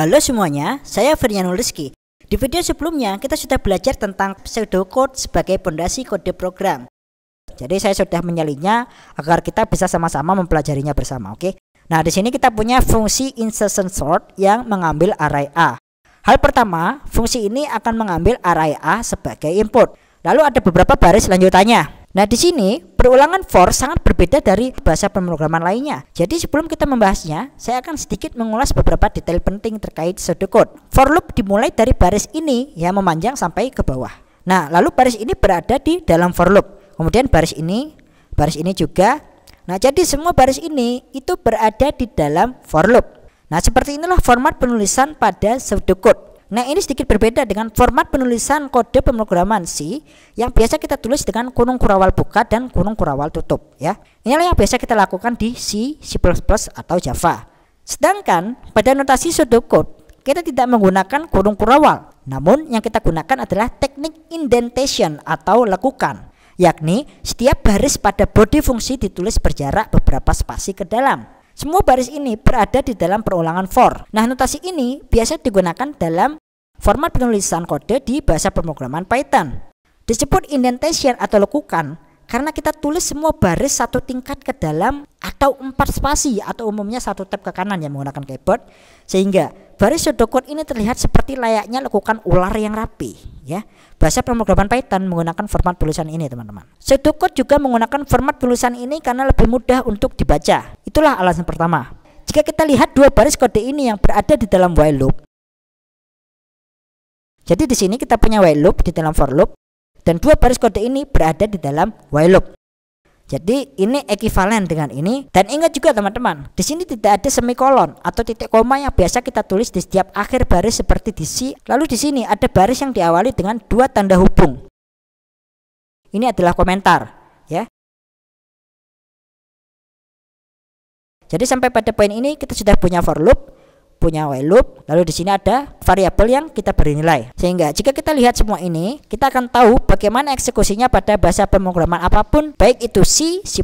Halo semuanya, saya Ferianul Rizky. Di video sebelumnya kita sudah belajar tentang pseudocode sebagai fondasi kode program. Jadi saya sudah menyalinnya agar kita bisa sama-sama mempelajarinya bersama, oke? Nah, di sini kita punya fungsi insertion sort yang mengambil array A. Hal pertama, fungsi ini akan mengambil array A sebagai input. Lalu ada beberapa baris lanjutannya. Nah, di sini perulangan for sangat berbeda dari bahasa pemrograman lainnya. Jadi sebelum kita membahasnya, saya akan sedikit mengulas beberapa detail penting terkait pseudocode. For loop dimulai dari baris ini yang memanjang sampai ke bawah. Nah, lalu baris ini berada di dalam for loop. Kemudian baris ini juga. Nah, jadi semua baris ini itu berada di dalam for loop. Nah, seperti inilah format penulisan pada pseudocode. Nah, ini sedikit berbeda dengan format penulisan kode pemrograman C yang biasa kita tulis dengan kurung kurawal buka dan kurung kurawal tutup, ya. Inilah yang biasa kita lakukan di C, C++ atau Java. Sedangkan pada notasi pseudocode kita tidak menggunakan kurung kurawal, namun yang kita gunakan adalah teknik indentation atau lekukan, yakni setiap baris pada bodi fungsi ditulis berjarak beberapa spasi ke dalam. Semua baris ini berada di dalam perulangan for. Nah, notasi ini biasa digunakan dalam format penulisan kode di bahasa pemrograman Python. Disebut indentation atau lekukan karena kita tulis semua baris satu tingkat ke dalam atau 4 spasi atau umumnya satu tab ke kanan yang menggunakan keyboard, sehingga baris pseudocode ini terlihat seperti layaknya lekukan ular yang rapi, ya. Bahasa pemrograman Python menggunakan format tulisan ini, teman-teman. Pseudocode juga menggunakan format tulisan ini karena lebih mudah untuk dibaca. Itulah alasan pertama. Jika kita lihat dua baris kode ini yang berada di dalam while loop. Jadi di sini kita punya while loop di dalam for loop dan dua baris kode ini berada di dalam while loop. Jadi ini ekivalen dengan ini, dan ingat juga teman-teman, di sini tidak ada semikolon atau titik koma yang biasa kita tulis di setiap akhir baris seperti di C. Lalu di sini ada baris yang diawali dengan dua tanda hubung. Ini adalah komentar, ya. Jadi sampai pada poin ini kita sudah punya for loop, punya while loop, lalu di sini ada variabel yang kita beri nilai. Sehingga jika kita lihat semua ini, kita akan tahu bagaimana eksekusinya pada bahasa pemrograman apapun, baik itu C, C++,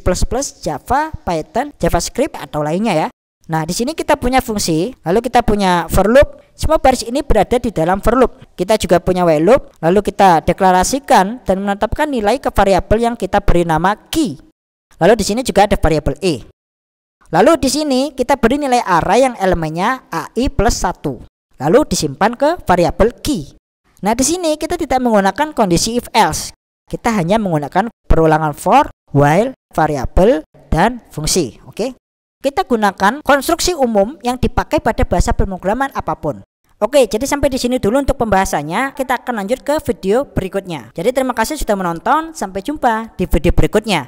Java, Python, JavaScript atau lainnya, ya. Nah, di sini kita punya fungsi, lalu kita punya for loop. Semua baris ini berada di dalam for loop. Kita juga punya while loop, lalu kita deklarasikan dan menetapkan nilai ke variabel yang kita beri nama key. Lalu di sini juga ada variabel e. Lalu di sini kita beri nilai array yang elemennya AI plus 1. Lalu disimpan ke variabel key. Nah, di sini kita tidak menggunakan kondisi if else. Kita hanya menggunakan perulangan for, while, variabel, dan fungsi. Oke. Kita gunakan konstruksi umum yang dipakai pada bahasa pemrograman apapun. Oke, jadi sampai di sini dulu untuk pembahasannya. Kita akan lanjut ke video berikutnya. Jadi terima kasih sudah menonton. Sampai jumpa di video berikutnya.